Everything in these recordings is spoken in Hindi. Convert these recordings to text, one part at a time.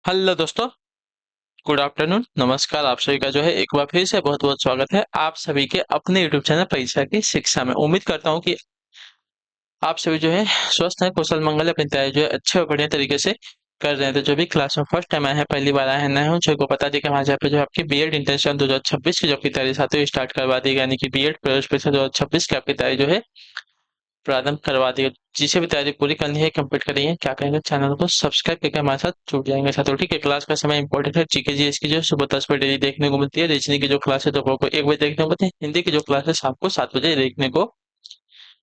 हेलो दोस्तों। गुड आफ्टरनून, नमस्कार। आप सभी का जो है एक बार फिर से बहुत बहुत स्वागत है आप सभी के अपने यूट्यूब चैनल परीक्षा की शिक्षा में। उम्मीद करता हूँ कि आप सभी जो है स्वस्थ हैं, कुशल मंगल है, अपनी तैयारी जो है अच्छे और बढ़िया तरीके से कर रहे हैं। तो जो भी क्लास में फर्स्ट टाइम आए हैं, पहली बार आए हैं, नए हो, को बता दें कि हमारे यहाँ पे जो है आपकी बीएड इंटर्नशिप 2026 की जो आपकी तैयारी साथ ही स्टार्ट करवा दी, यानी कि बीएड प्रवेश परीक्षा 2026 की आपकी तैयारी जो है प्रारंभ करवा दी है। जिसे भी तैयारी पूरी करनी है, कंप्लीट करनी है, क्या करेंगे, चैनल को सब्सक्राइब करके हमारे साथ जुड़ जाएंगे साथ। ठीक है, क्लास का समय इंपॉर्टेंट है। जीके जी इसकी जो सुबह 10 बजे डेली देखने को मिलती है। रीजनिंग की जो क्लास है दोपहर को 1 बजे देखने को मिलती है। हिंदी की जो क्लास है शाम को 7 बजे देखने को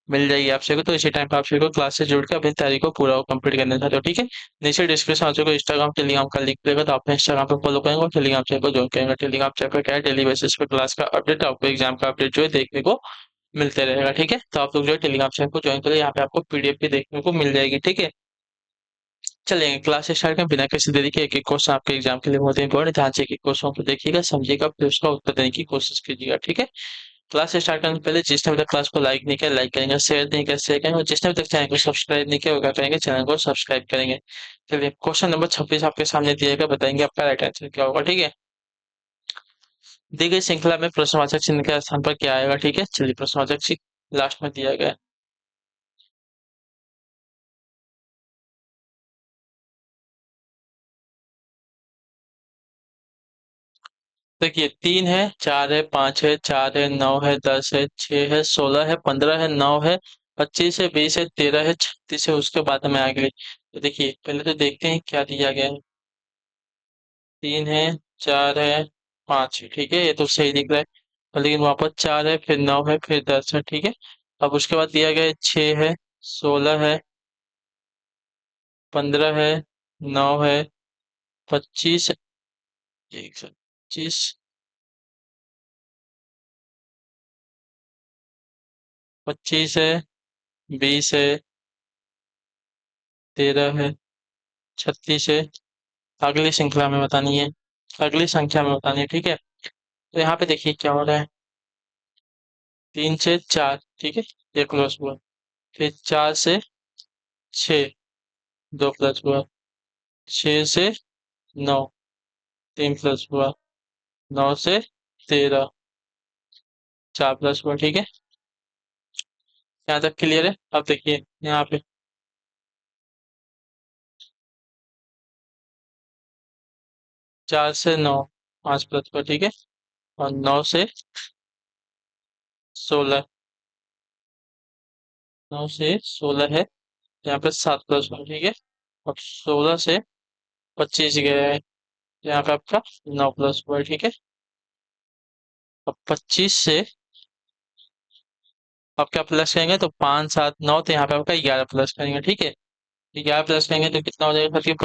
मिल जाएगी आप सभी को। तो इसी टाइम पे आप सभी को क्लास से जुड़ के अपनी तैयारी को पूरा कंप्लीट करना चाहते हो, ठीक है। नीचे डिस्क्रिप्शन आप सभी को इंस्टाग्राम टेलीग्राम का लिंक देगा, तो आप इंस्टाग्राम पे फॉलो करेंगे और टेलीग्राम चैनल को ज्वाइन करेंगे। टेलीग्राम चैनल पर क्या है, डेली बेसिस पे क्लास का अपडेट, आपको एग्जाम का अपडेट जो है देखने को मिलते रहेगा, ठीक है। तो आप लोग जो है टेलीग्राम चैनल को ज्वाइन करें, यहाँ पे आपको पीडीएफ भी देखने को मिल जाएगी, ठीक है। चलेंगे क्लास स्टार्ट करें बिना किसी देरी के। एक एक क्वेश्चन आपके एग्जाम के लिए बहुत इंपॉर्टेंट, ध्यान से एक एक क्वेश्चन को देखिएगा, समझिएगा, फिर उसका उत्तर देने की कोशिश कीजिएगा, ठीक है। क्लास स्टार्ट करने से पहले जिसने अभी तक क्लास को लाइक नहीं किया, लाइक करेंगे, शेयर नहीं किया, शेयर करेंगे, और जिसने अभी तक चैनल को सब्सक्राइब नहीं किया, वो क्या करेंगे, चैनल को सब्सक्राइब करेंगे। चलिए, क्वेश्चन नंबर 26 आपके सामने दिया गया, बताएंगे आपका राइट आंसर क्या होगा, ठीक है। दी गई श्रृंखला में प्रश्नवाचक चिन्ह के स्थान पर क्या आएगा, ठीक है। चलिए, प्रश्नवाचक चिन्ह लास्ट में दिया गया है। देखिए, 3 है, 4 है, 5 है, 4 है, 9 है, 10 है, 6 है, 16 है, 15 है, 9 है, 25 है, 20 है, 13 है, 36 है, उसके बाद में आगे। तो देखिए, पहले तो देखते हैं क्या दिया गया है। 3 है, 4 है, 5 है, ठीक है, ये तो सही दिख रहा है। लेकिन वहां पर 4 है, फिर 9 है, फिर 10 है, ठीक है। अब उसके बाद दिया गया है 6 है, 16 है, 15 है, 9 है, 25 है, 125, 25 है, 20 है, 13 है, 36 है। अगली श्रृंखला में बतानी है, अगली संख्या में बतानी है, ठीक है। तो यहाँ पे देखिए क्या हो रहा है। 3 से 4, ठीक है, ये प्लस हुआ। फिर 4 से 6, 2 प्लस हुआ। 6 से 9, 3 प्लस हुआ। 9 से 13, 4 प्लस हुआ, ठीक है। यहाँ तक क्लियर है। अब देखिए यहाँ पे 4 से 9, 5 प्लस हुआ, ठीक है। और 9 से 16, 9 से 16 है, यहाँ पे 7 प्लस हुआ, ठीक है। और 16 से 25 गया है, यहाँ पे आपका 9 प्लस हुआ है, ठीक है। अब 25 से आप क्या प्लस करेंगे, तो 5 7 9, तो यहाँ पे आपका 11 प्लस करेंगे, ठीक है। 11 प्लस करेंगे तो कितना हो जाएगा, फिर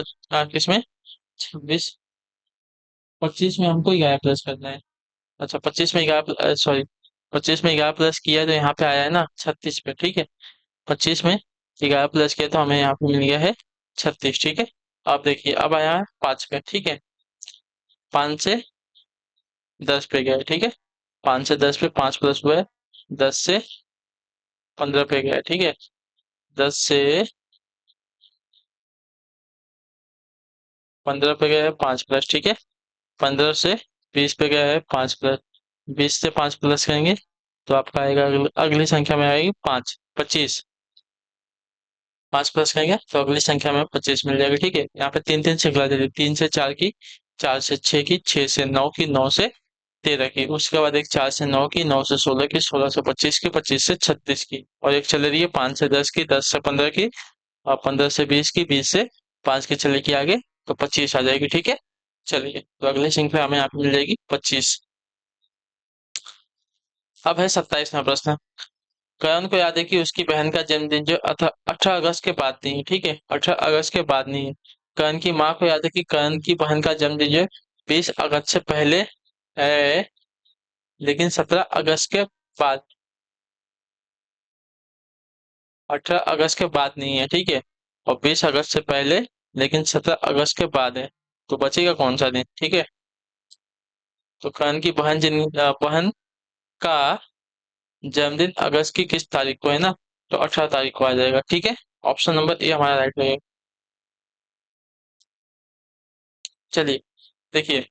किसमें, 26, 25 में हमको 11 प्लस करना है। अच्छा, 25 में 11, सॉरी, 25 में 11 प्लस किया तो यहाँ पे आया है ना 36 पे, ठीक है। 25 में 11 प्लस किया तो हमें यहाँ पे मिल गया है 36, ठीक है। अब देखिए, अब आया है 5 पे, ठीक है। 5 से 10 पे गया है, ठीक है। 5 से 10 पे 5 प्लस हुआ है। 10 से 15 पे गया है, ठीक है। 10 से 15 पे गया है 5 प्लस, ठीक है। 15 से 20 पे गया है 5 प्लस। 20 से 5 प्लस करेंगे तो आपका आएगा अगली संख्या में आएगी 5, 25। 5 प्लस करेंगे तो अगली संख्या में 25 मिल जाएगी, ठीक है। यहाँ पे 3 3 श्रृंखला दे दी, 3 से 4 की, 4 से 6 की, 6 से 9 की, 9 से 13 की। उसके बाद एक 4 से 9 की, 9 से 16 की, 16 से 25 की, 25 से 36 की, और एक चल रही है 5 से 10 की, 10 से 15 की, और 15 से 20 की, 20 से 5 की चलेगी आगे, तो 25 आ जाएगी, ठीक है। चलिए, तो अगली श्रृंखला हमें यहाँ पे मिल जाएगी 25। अब है 27वां प्रश्न। करण को याद है कि उसकी बहन का जन्मदिन जो 18 अगस्त के बाद नहीं है, ठीक है, 18 अगस्त के बाद नहीं है। करण की माँ को याद है कि करण की बहन का जन्मदिन जो 20 अगस्त से पहले है, लेकिन 17 अगस्त के बाद, 18 अगस्त के बाद नहीं है, ठीक है। और 20 अगस्त से पहले, लेकिन 17 अगस्त के बाद है। तो बचेगा कौन सा दिन, ठीक है। तो करण की बहन का जन्मदिन अगस्त की किस तारीख को है ना, तो 18 तारीख को आ जाएगा, ठीक है। ऑप्शन नंबर ए हमारा राइट है। चलिए देखिए,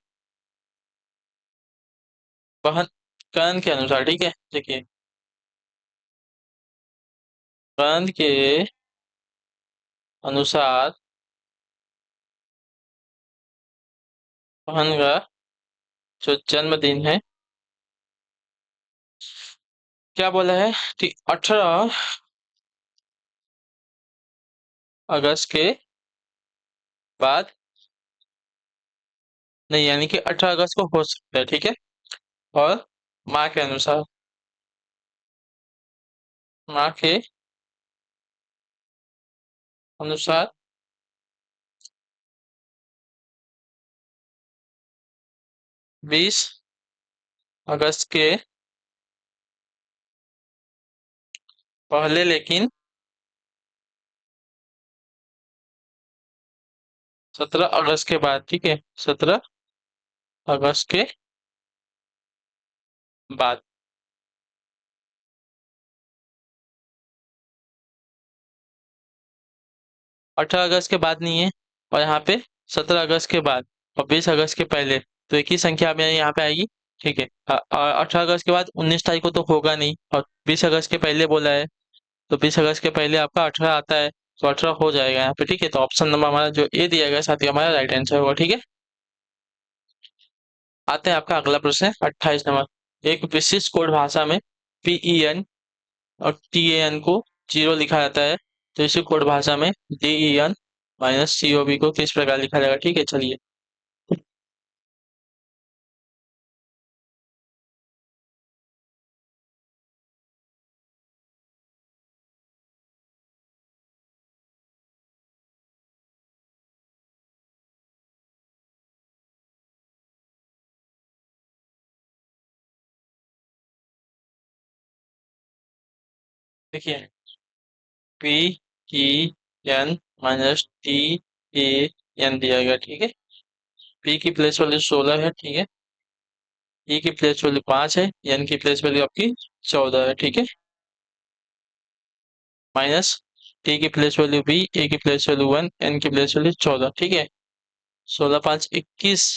वहन कर्ण के अनुसार, ठीक है, देखिए कर्ण के अनुसार वहन का जो जन्मदिन है, क्या बोला है, ठीक 18 अगस्त के बाद नहीं, यानी कि 18 अगस्त को हो सकता है, ठीक है। और माँ के अनुसार, माँ के अनुसार 20 अगस्त के पहले, लेकिन 17 अगस्त के बाद, ठीक है, 17 अगस्त के बाद। 18 अगस्त के बाद नहीं है, और यहाँ पे 17 अगस्त के बाद और 20 अगस्त के पहले, तो एक ही संख्या में यहाँ पे आएगी, ठीक है। 18 अगस्त के बाद 19 तारीख को तो होगा नहीं, और 20 अगस्त के पहले बोला है, तो 20 अगस्त के पहले आपका 18 आता है, तो 18 हो जाएगा यहाँ पे, ठीक है। तो ऑप्शन नंबर हमारा जो ए दिया गया साथ ही हमारा राइट आंसर होगा, ठीक है। आते हैं आपका अगला प्रश्न है 28 नंबर। एक विशिष्ट कोड भाषा में PEN और TAN को 0 लिखा जाता है, तो इसी कोड भाषा में DEN माइनस COB को किस प्रकार लिखा जाएगा, ठीक है। चलिए देखिए, PEN माइनस TAN दिया गया, ठीक है। P की प्लेस वैल्यू 16 है, ठीक है। E की प्लेस वैल्यू 5 है, N की प्लेस वैल्यू आपकी 14 है, ठीक है। माइनस T की प्लेस वैल्यू B, A की प्लेस वैल्यू 1, N की प्लेस वैल्यू 14, ठीक है। 16 5 21,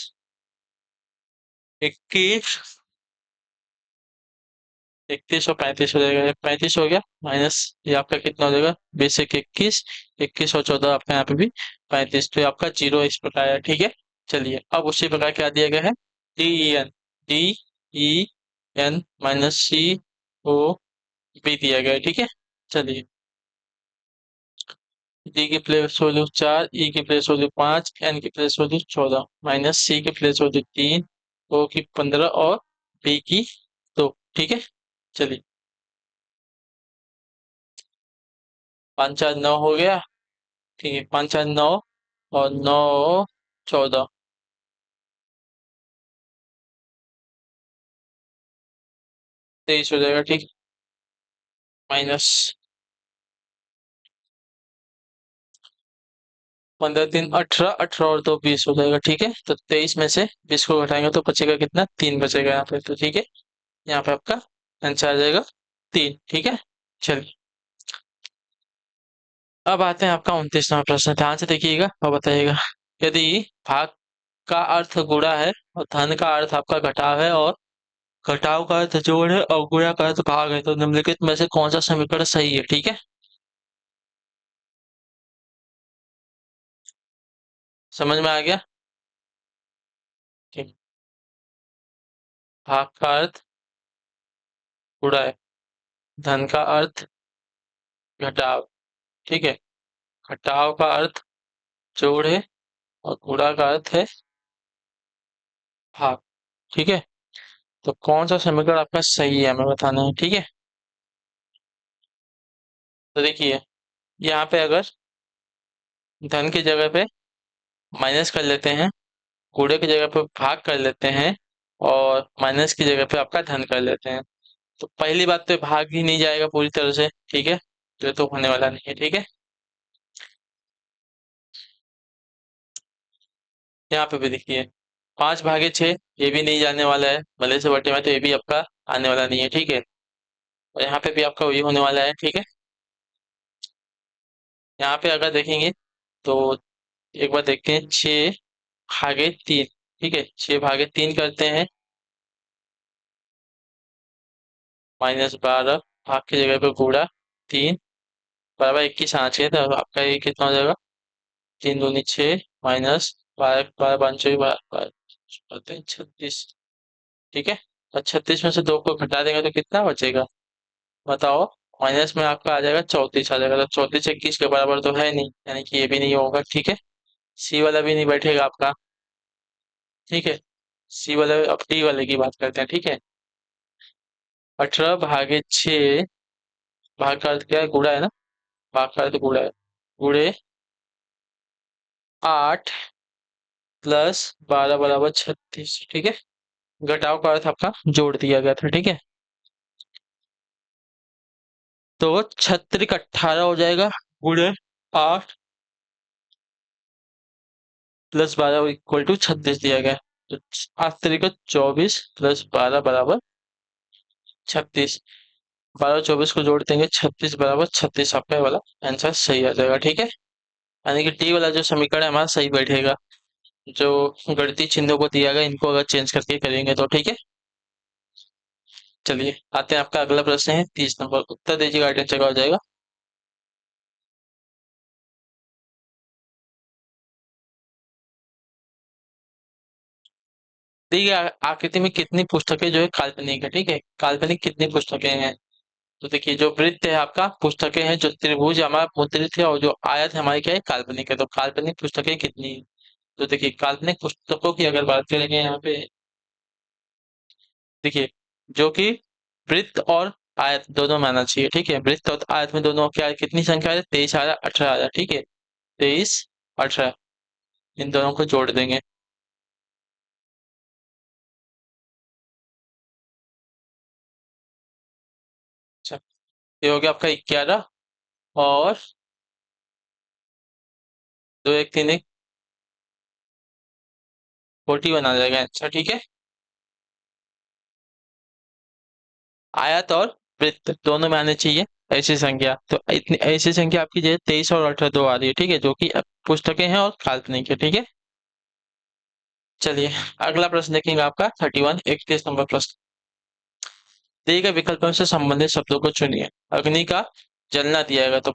21, 31 और 35 हो जाएगा, 35 हो गया, माइनस ये आपका कितना हो जाएगा, 20 1 21, 21 और 14 आपका यहाँ पे भी 35, तो ये आपका जीरो इस प्रकार है, ठीक है। चलिए अब उसी प्रकार क्या दिया गया है, DEN माइनस COB दिया गया है, ठीक है। चलिए डी की प्लेस वैल्यू 4, ई की प्लेस वैल्यू 5, एन की प्लेस वैल्यू 14, माइनस सी की प्लेस वैल्यू 3, ओ की 15 और बी की 2, ठीक है। चलिए 5 4 9 हो गया, ठीक है, 5 4 9 और 9 14, 23 हो जाएगा, ठीक। माइनस 15 3 18, 18 और 2 20 हो जाएगा, ठीक है। तो 23 में से 20 को घटाएंगे तो बचेगा कितना, 3 बचेगा यहाँ पे, तो ठीक है। यहाँ पे आपका आंसर आ जाएगा 3, ठीक है। चलिए अब आते हैं आपका 29वां प्रश्न, ध्यान से देखिएगा और बताइएगा। यदि भाग का अर्थ गुणा है और धन का अर्थ आपका घटाव है, और घटाव का अर्थ जोड़ है और गुणा का अर्थ भाग है, तो निम्नलिखित में से कौन सा समीकरण सही है, ठीक है। समझ में आ गया, ठीक। भाग का अर्थ गुणा है, धन का अर्थ घटाव, ठीक है। घटाव का अर्थ जोड़ है और गुणा का अर्थ है भाग, ठीक है। तो कौन सा समीकरण आपका सही है हमें बताना है, ठीक है। तो देखिए यहाँ पे अगर धन की जगह पे माइनस कर लेते हैं, कूड़े की जगह पे भाग कर लेते हैं, और माइनस की जगह पे आपका धन कर लेते हैं, तो पहली बात तो भाग ही नहीं जाएगा पूरी तरह से, ठीक है। तो ये तो होने वाला नहीं है, ठीक है। यहाँ पे भी देखिए 5/6 ये भी नहीं जाने वाला है, भले से बटे में, तो ये भी आपका आने वाला नहीं है, ठीक है। और यहाँ पे भी आपका वही होने वाला है, ठीक है। यहाँ पे अगर देखेंगे तो एक बार देखते हैं, 6 भागे 3। ठीक है, 6/3 करते हैं, -12 भाग की जगह पे गुणा 3 बराबर 21 आना चाहिए था। आपका ये कितना हो जाएगा? 3 दूनी 6 माइनस 12, 12 5 32 36। ठीक है, और 36 में से 2 को घटा देंगे तो कितना बचेगा बताओ? माइनस में आपका आ जाएगा 34 आ जाएगा, तो 34 21 के बराबर तो है नहीं, यानी कि ये भी नहीं होगा। ठीक है, सी वाला भी नहीं बैठेगा आपका। ठीक है, सी वाला, अब डी वाले की बात करते हैं। ठीक है, 18/6 भाग का अर्थ क्या है? गुणा है ना, भाग का अर्थ गुणा है। गुणे 8 प्लस 12 बराबर 36। ठीक है, घटाव का अर्थ आपका जोड़ दिया गया था। ठीक है, तो 36 18 हो जाएगा, गुणे 8 प्लस 12 इक्वल टू 36 दिया गया। तो 8 को 24 प्लस 12 बराबर 36। 12 24 को जोड़ देंगे, 36 बराबर 36 आपका ये वाला आंसर सही आ जाएगा। ठीक है, यानी कि टी वाला जो समीकरण है हमारा सही बैठेगा। जो गणितीय चिन्हों को दिया गया इनको अगर चेंज करके करेंगे तो। ठीक है, चलिए आते हैं, आपका अगला प्रश्न है 30 नंबर, उत्तर दीजिएगा, आइटम जगह हो जाएगा। देखिए आकृति में कितनी पुस्तकें जो है काल्पनिक है। ठीक है, काल्पनिक कितनी पुस्तकें हैं? तो देखिए, जो वृत्त है आपका पुस्तकें हैं, जो त्रिभुज हमारा मुद्रित है, और जो आयत है हमारी क्या है? काल्पनिक है। तो काल्पनिक पुस्तकें कितनी है? तो देखिए, काल्पनिक पुस्तकों की अगर बात करेंगे यहाँ पे, देखिए, जो कि वृत्त और आयत दोनों में आना चाहिए। ठीक है, वृत्त और आयत में दोनों क्या है? कितनी संख्या है? 23 आ रहा, 18 आ रहा। ठीक है, 23 18, इन दोनों को जोड़ देंगे। अच्छा, ये हो गया आपका 11, और 2 1 3 1 41 आ जाएगा आंसर। ठीक है, आयत और वृत्त दोनों में आने चाहिए ऐसी संख्या। तो इतनी ऐसी संख्या आपकी जो है 23 और 18 दो आ रही है। ठीक है, जो कि पुस्तकें हैं और काल्पनिक है। ठीक है, चलिए अगला प्रश्न देखेंगे, आपका 31 31 नंबर प्रश्न। दिए गए विकल्पों से संबंधित शब्दों को चुनिए। अग्नि का जलना दिया गया, तो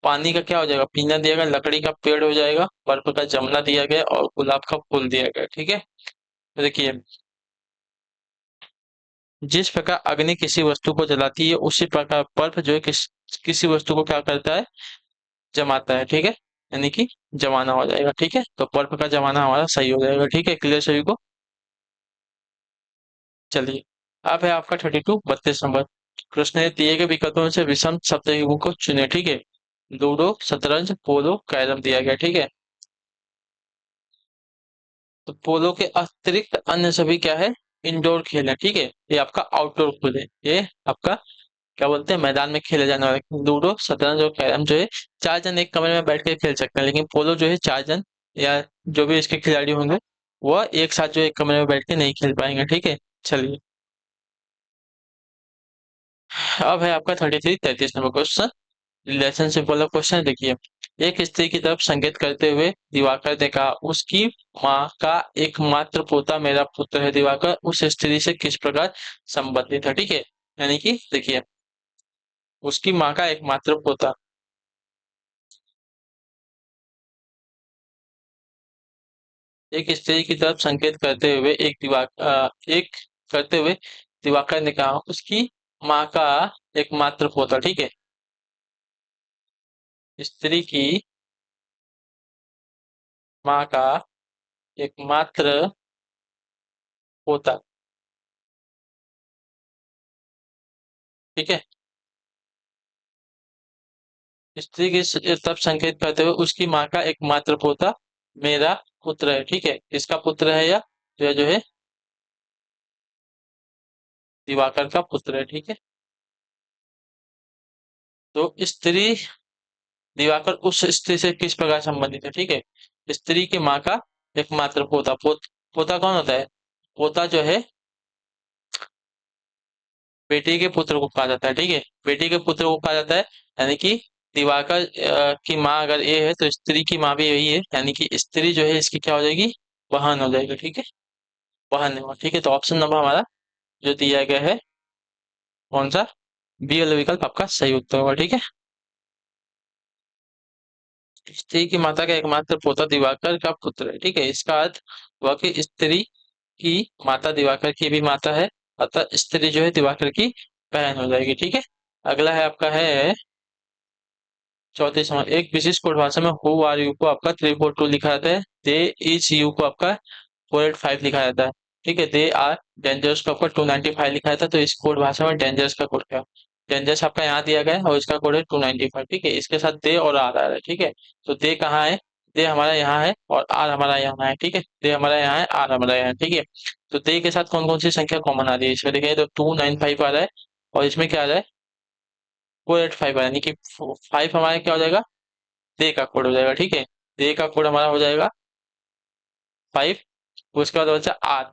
पानी का क्या हो जाएगा? पीना दिया गया, लकड़ी का पेड़ हो जाएगा, बर्फ का जमना दिया गया, और गुलाब का फूल दिया गया। ठीक है, तो देखिए, जिस प्रकार अग्नि किसी वस्तु को जलाती है, उसी प्रकार बर्फ जो है किसी वस्तु को क्या करता है? जमाता है। ठीक है, यानी कि जमाना हो जाएगा। ठीक है, तो बर्फ का जमाना हमारा सही हो जाएगा। ठीक है, क्लियर सभी को? चलिए, अब है आपका 32 32 नंबर प्रश्न है, दिए गए विकल्पों से विषम सप्तयुगों को चुने। ठीक है, लूडो, शतरंज, पोलो, कैरम दिया गया। ठीक है, तो पोलो के अतिरिक्त अन्य सभी क्या है? इंडोर खेल है। ठीक है, ये आपका आउटडोर खेल है। ये आपका क्या बोलते हैं? मैदान में खेले जाने वाले। लूडो, शतरंज और कैरम जो है 4 जन एक कमरे में बैठ कर खेल सकते हैं, लेकिन पोलो जो है 4 जन या जो भी इसके खिलाड़ी होंगे वह एक साथ जो एक कमरे में बैठ के नहीं खेल पाएंगे। ठीक है, चलिए अब है आपका 33 33 नंबर क्वेश्चन। रिलेशनशिप वाला क्वेश्चन देखिए, एक स्त्री की तरफ संकेत करते हुए दिवाकर ने कहा, उसकी माँ का एकमात्र पोता मेरा पुत्र है। दिवाकर उस स्त्री से किस प्रकार संबंधित है? ठीक है, यानी कि देखिए, उसकी माँ का एकमात्र पोता, एक स्त्री की तरफ संकेत करते हुए एक करते हुए दिवाकर ने कहा, उसकी माँ का एकमात्र पोता। ठीक है, स्त्री की माँ का एकमात्र पोता। ठीक है, स्त्री की तरफ संकेत करते हुए उसकी माँ का एकमात्र पोता मेरा पुत्र है। ठीक है, किसका पुत्र है? यह जो है दिवाकर का पुत्र है। ठीक है, तो स्त्री दिवाकर उस स्त्री से किस प्रकार संबंधित है? ठीक है, स्त्री की माँ का एकमात्र पोता, पोता कौन होता है? पोता जो है बेटी के पुत्र को कहा जाता है। ठीक है, बेटी के पुत्र को कहा जाता है, यानी कि दिवाकर की माँ अगर ये है तो स्त्री की माँ भी यही है, यानी कि स्त्री जो है इसकी क्या हो जाएगी? वाहन हो जाएगा, ठीक है, वाहन नहीं हुआ, ठीक है। तो ऑप्शन नंबर हमारा जो दिया गया है कौन सा, बी वाला विकल्प आपका सही उत्तर होगा, ठीक है। स्त्री की माता का एकमात्र पोता दिवाकर का पुत्र है, ठीक है, इसका अर्थ हुआ कि स्त्री की माता दिवाकर की भी माता है, अतः स्त्री जो है दिवाकर की बहन हो जाएगी, ठीक है। अगला है आपका है चौथे सवाल, एक विशिष्ट कोड भाषा में हु आर यू को आपका 342 लिखा जाता है, दे इज यू को आपका 485 लिखा जाता है, ठीक है। दे आर डेंजरस को आपका 295 लिखा जाता है, तो इस कोड भाषा में डेंजरस का कोड क्या है? डेंजरस आपका यहाँ दिया गया है और इसका कोड है 295, ठीक है। इसके साथ दे और आर आ रहा है, ठीक है। तो दे कहाँ है, दे हमारा यहाँ है और आर हमारा यहाँ है, ठीक है। दे हमारा यहाँ है, आर हमारा यहाँ है, ठीक है। तो दे के साथ कौन कौन सी संख्या कॉमन आ रही है इसमें देखें तो 295 आ रहा है, और इसमें क्या आ रहा है 485 आ रहा है, यानी कि 5 हमारा क्या हो जाएगा, दे का कोड हो जाएगा, ठीक है। दे का कोड हमारा हो जाएगा 5, उसके बाद बचा आर,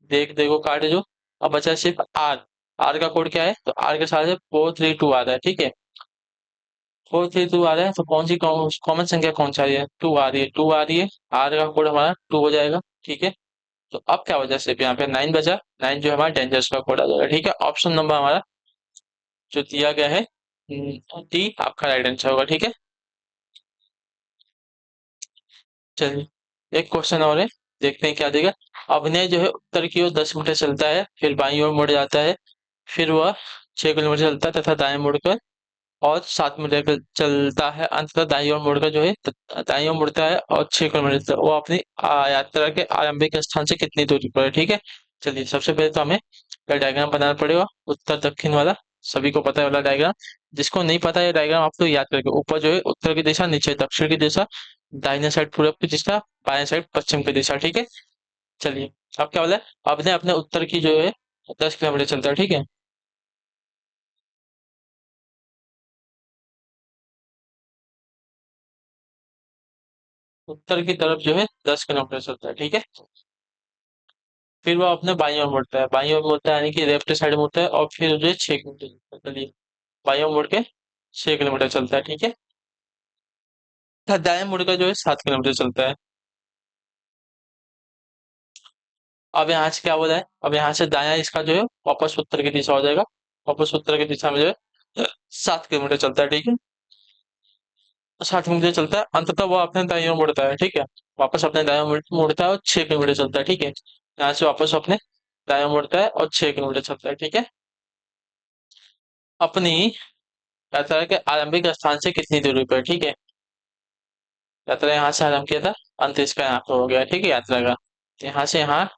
देख देखो काटे जो, अब बचा सिर्फ आर, आर का कोड क्या है, तो आर के साथ 432 आ रहा है, ठीक है। 432 आ रहा है, तो कौन सी कॉमन संख्या कौन सी आ रही है, टू आ रही है, टू आ रही है, आर का कोड हमारा 2 हो जाएगा, ठीक है। तो अब क्या बचा, सिर्फ यहाँ पे 9 बचा, 9 जो हमारा डेंजर्स का कोड आ जाएगा, ठीक है। ऑप्शन नंबर हमारा जो दिया गया है डी आपका राइट आंसर होगा, ठीक है। चलिए एक क्वेश्चन और है, देखते हैं क्या देगा। अभिनय जो है उत्तर की ओर 10 मीटर चलता है, फिर बाईं ओर मुड़ जाता है, फिर वह 6 किलोमीटर चलता है तथा दाएं मुड़कर और 7 मीटर चलता है, अंततः दाईं ओर मुड़कर जो है दाईं ओर मुड़ता है और 6 किलोमीटर चलता है। वो अपनी यात्रा के आरंभिक स्थान से कितनी दूरी पर है, ठीक है। चलिए सबसे पहले तो हमें डायग्राम बनाना पड़ेगा, उत्तर दक्षिण वाला, सभी को पता है वाला डायग्राम। जिसको नहीं पता है डायग्राम आप तो याद करके, ऊपर जो है उत्तर की दिशा, नीचे दक्षिण की दिशा, दाहिने साइड पूरब की दिशा, बाएं साइड पश्चिम की दिशा, ठीक है। चलिए अब क्या बोला है, अपने अपने उत्तर की जो है 10 किलोमीटर चलता है, ठीक है। उत्तर की तरफ जो है 10 किलोमीटर चलता है, ठीक है। फिर वो अपने बाईं ओर मुड़ता है, बाईं ओर मुड़ता है यानी कि लेफ्ट साइड मुड़ता है, और फिर जो है 6 किलोमीटर चलता है। चलिए बाईं ओर मुड़ के 6 किलोमीटर चलता है, ठीक है। दाएं मुड़ का जो है 7 किलोमीटर चलता है। अब यहाँ से क्या बोला है, अब यहाँ से दाया इसका जो है वापस उत्तर की दिशा हो जाएगा, वापस उत्तर की दिशा में जो है 7 किलोमीटर चलता है, ठीक है। 7 किलोमीटर चलता है, अंततः वो अपने दाईं ओर मुड़ता है, ठीक है। वापस अपने दाईं ओर मुड़ता है और 6 किलोमीटर चलता है, ठीक है। यहाँ से वापस अपने दाईं ओर मुड़ता है और 6 किलोमीटर चलता है, ठीक है। अपनी यात्रा के आरंभिक स्थान से कितनी दूरी पर, ठीक है। यात्रा यहाँ से आरंभ किया था, अंत इसका यहाँ पर हो गया, ठीक है, यात्रा का। तो यहाँ से यहाँ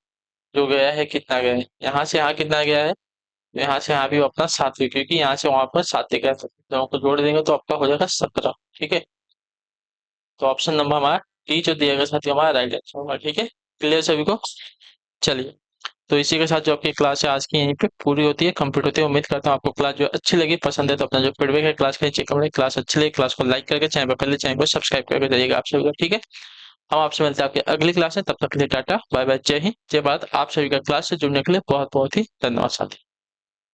जो गया है कितना गया है, यहाँ से यहाँ कितना गया है, तो यहाँ से यहाँ भी वो अपना 7 हुई, क्योंकि यहाँ से वहां पर 7 गया था, दोनों को जोड़ देंगे तो आपका हो जाएगा 17, ठीक है। तो ऑप्शन नंबर हमारा डी जो दिया गया साथी हमारा राइट आंसर होगा, ठीक है। क्लियर सभी को। चलिए तो इसी के साथ जो आपकी क्लास है आज की यहीं पे पूरी होती है, कंप्लीट होती है। उम्मीद करता हूँ आपको क्लास जो अच्छी लगी, पसंद है तो अपना जो फीडबैक है क्लास का नीचे कमेंट, क्लास अच्छी लगी क्लास को लाइक करके चैनल पर पहले चैनल को सब्सक्राइब करके जाइएगा आप सभी को, ठीक है। हम आपसे मिलते हैं आपकी अगली क्लास में, तब तक के लिए टाटा बाय बाय, जय हिंद जय भारत। आप सभी का क्लास से जुड़ने के लिए बहुत बहुत ही धन्यवाद साथी।